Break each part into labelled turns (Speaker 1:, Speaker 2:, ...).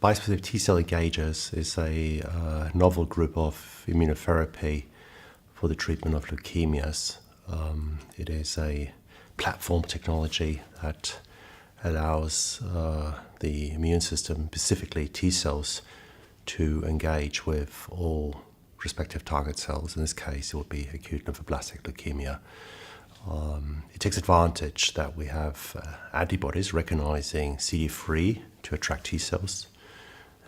Speaker 1: Bispecific T-cell engagers is a novel group of immunotherapy for the treatment of leukemias. It is a platform technology that allows the immune system, specifically T-cells, to engage with all respective target cells. In this case, it would be acute lymphoblastic leukemia. It takes advantage that we have antibodies recognizing CD3 to attract T cells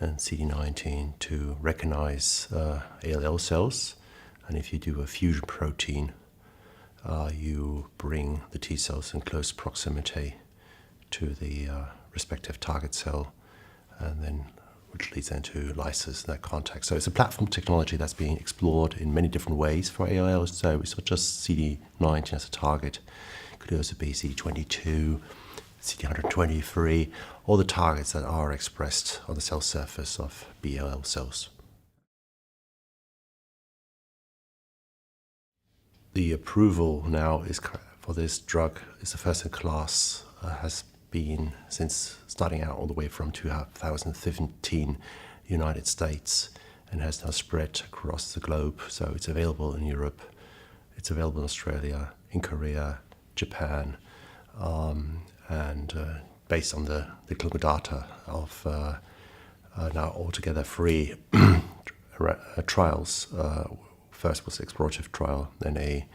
Speaker 1: and CD19 to recognize ALL cells. And if you do a fusion protein, you bring the T cells in close proximity to the respective target cell, and then which leads into lysis in that context. So it's a platform technology that's being explored in many different ways for ALL. So it's not just CD19 as a target. It could also be CD22, CD123, all the targets that are expressed on the cell surface of BALL cells. The approval now is for this drug is the first in class, has been since starting out all the way from 2015 United States, and has now spread across the globe. So it's available in Europe, it's available in Australia, in Korea, Japan, and based on the clinical data of now altogether 3 trials. First was the explorative trial, then a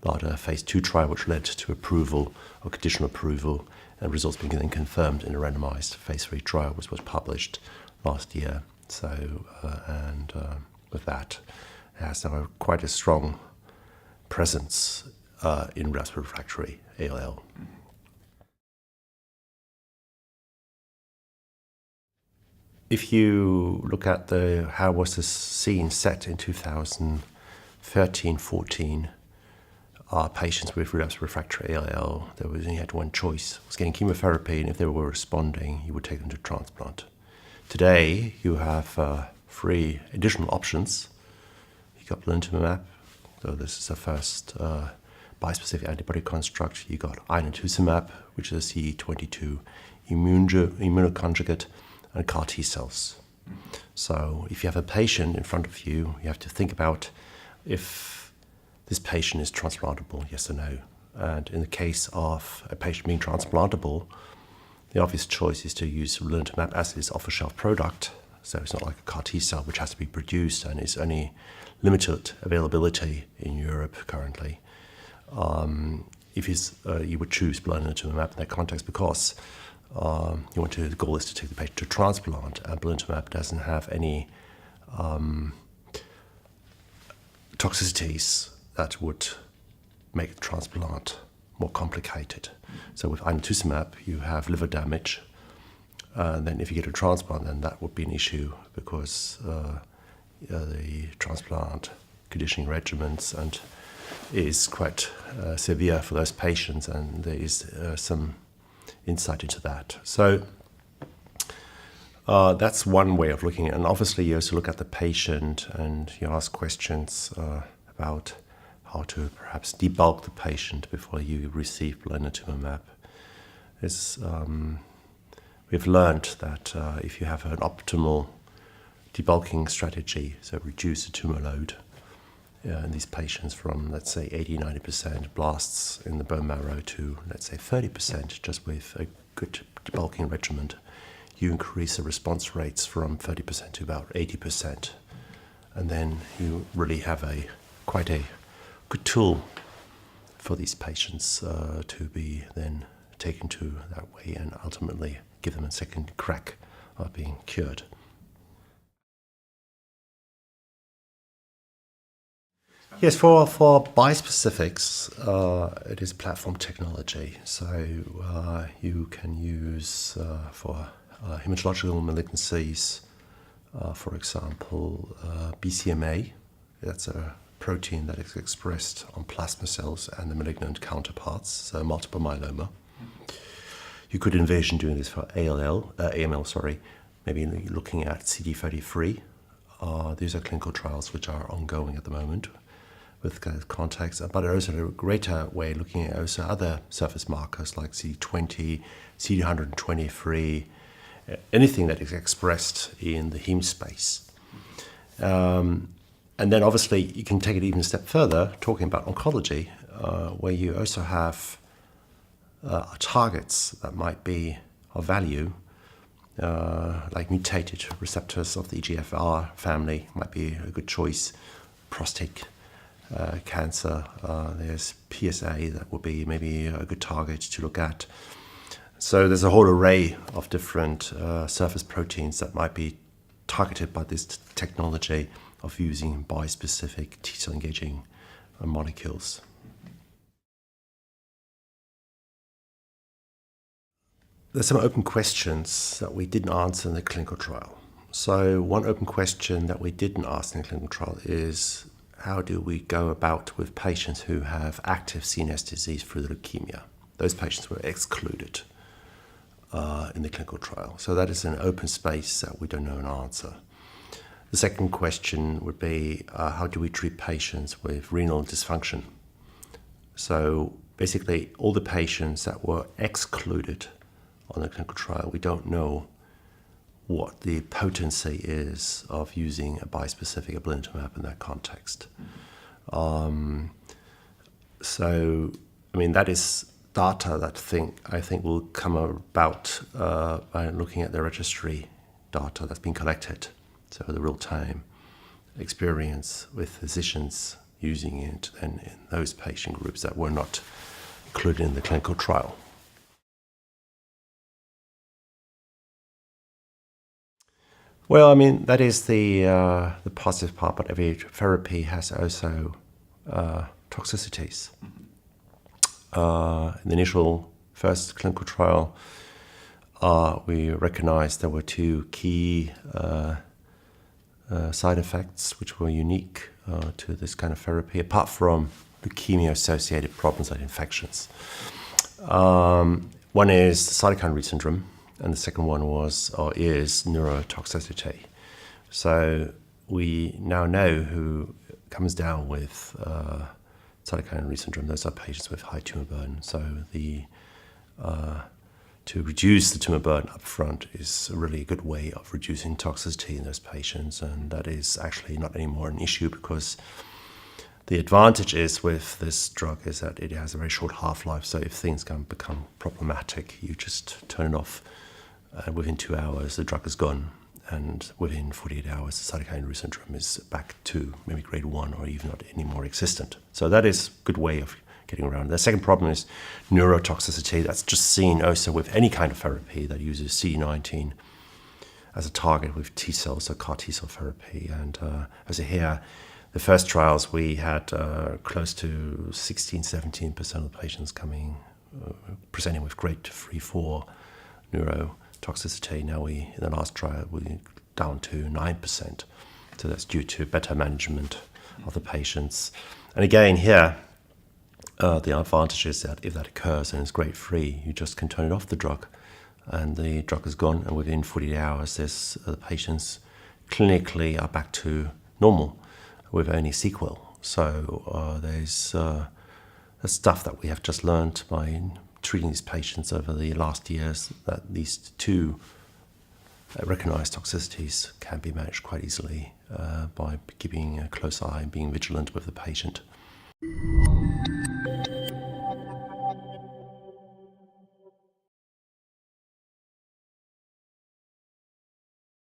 Speaker 1: larger phase 2 trial which led to approval or conditional approval, and results being then confirmed in a randomized phase 3 trial, which was published last year. So, with that, it has now quite a strong presence in relapsed refractory ALL. If you look at how was the scene set in 2013-14, patients with relapsed refractory ALL, you only had one choice: was getting chemotherapy, and if they were responding, you would take them to transplant. Today, you have 3 additional options. You got blinatumomab, so this is the first bispecific antibody construct. You got inotuzumab, which is a CD22 immunoconjugate, and CAR T cells. So if you have a patient in front of you, you have to think about if this patient is transplantable, yes or no. And in the case of a patient being transplantable, the obvious choice is to use blinatumomab as its off-the-shelf product. So it's not like a CAR T cell which has to be produced and is only limited availability in Europe currently. If you would choose blinatumomab in that context because the goal is to take the patient to transplant, and blinatumomab doesn't have any toxicities that would make the transplant more complicated. So with inotuzumab, you have liver damage, and then if you get a transplant, then that would be an issue because the transplant conditioning regimens and is quite severe for those patients, and there is some insight into that. So that's one way of looking at it. And obviously you also look at the patient and you ask questions about how to perhaps debulk the patient before you receive blinatumomab. We've learned that if you have an optimal debulking strategy, so reduce the tumor load in these patients from, let's say, 80-90% blasts in the bone marrow to, let's say, 30%, just with a good debulking regimen, you increase the response rates from 30% to about 80%. And then you really have quite a good tool for these patients to be then taken to that way and ultimately give them a second crack of being cured. Yes, for bispecifics, it is platform technology. So you can use for hematological malignancies, for example, BCMA. That's a protein that is expressed on plasma cells and the malignant counterparts, so multiple myeloma. You could envision doing this for AML, maybe looking at CD33. These are clinical trials which are ongoing at the moment with context, but also a greater way looking at also other surface markers like CD20, CD123, anything that is expressed in the heme space. And then obviously you can take it even a step further, talking about oncology, where you also have targets that might be of value, like mutated receptors of the EGFR family might be a good choice. Prostate cancer, there's PSA that would be maybe a good target to look at. So there's a whole array of different surface proteins that might be targeted by this technology of using bispecific T-cell engaging molecules. There's some open questions that we didn't answer in the clinical trial. So one open question that we didn't ask in the clinical trial is, how do we go about with patients who have active CNS disease through the leukemia? Those patients were excluded in the clinical trial. So that is an open space that we don't know an answer. The second question would be, how do we treat patients with renal dysfunction? So basically, all the patients that were excluded on the clinical trial, we don't know what the potency is of using a bispecific obinutuzumab in that context. So, I mean, that is data that I think will come about by looking at the registry data that's been collected. So the real-time experience with physicians using it and in those patient groups that were not included in the clinical trial. Well, I mean, that is the positive part, but every therapy has also toxicities. In the initial first clinical trial, we recognized there were two key side effects which were unique to this kind of therapy, apart from leukemia-associated problems like infections. One is cytokine release syndrome, and the second one is neurotoxicity. So we now know who comes down with cytokine release syndrome. Those are patients with high tumor burden. So to reduce the tumor burden up front is really a good way of reducing toxicity in those patients, and that is actually not anymore an issue, because the advantage is with this drug is that it has a very short half-life, so if things can become problematic, you just turn it off, and within 2 hours the drug is gone, and within 48 hours the cytokine release syndrome is back to maybe grade 1 or even not anymore existent. So that is a good way of getting around. The second problem is neurotoxicity. That's just seen also with any kind of therapy that uses CD19 as a target with T-cells, so CAR T-cell therapy. And as here, the first trials, we had close to 16-17% of the patients presenting with grade 3-4 neurotoxicity. Now in the last trial, we're down to 9%. So that's due to better management of the patients. And again, here, the advantage is that if that occurs and it's grade 3, you just can turn it off the drug, and the drug is gone, and within 48 hours, the patients clinically are back to normal with only sequel. So there's stuff that we have just learned by treating these patients over the last years, that these two recognized toxicities can be managed quite easily by keeping a close eye and being vigilant with the patient.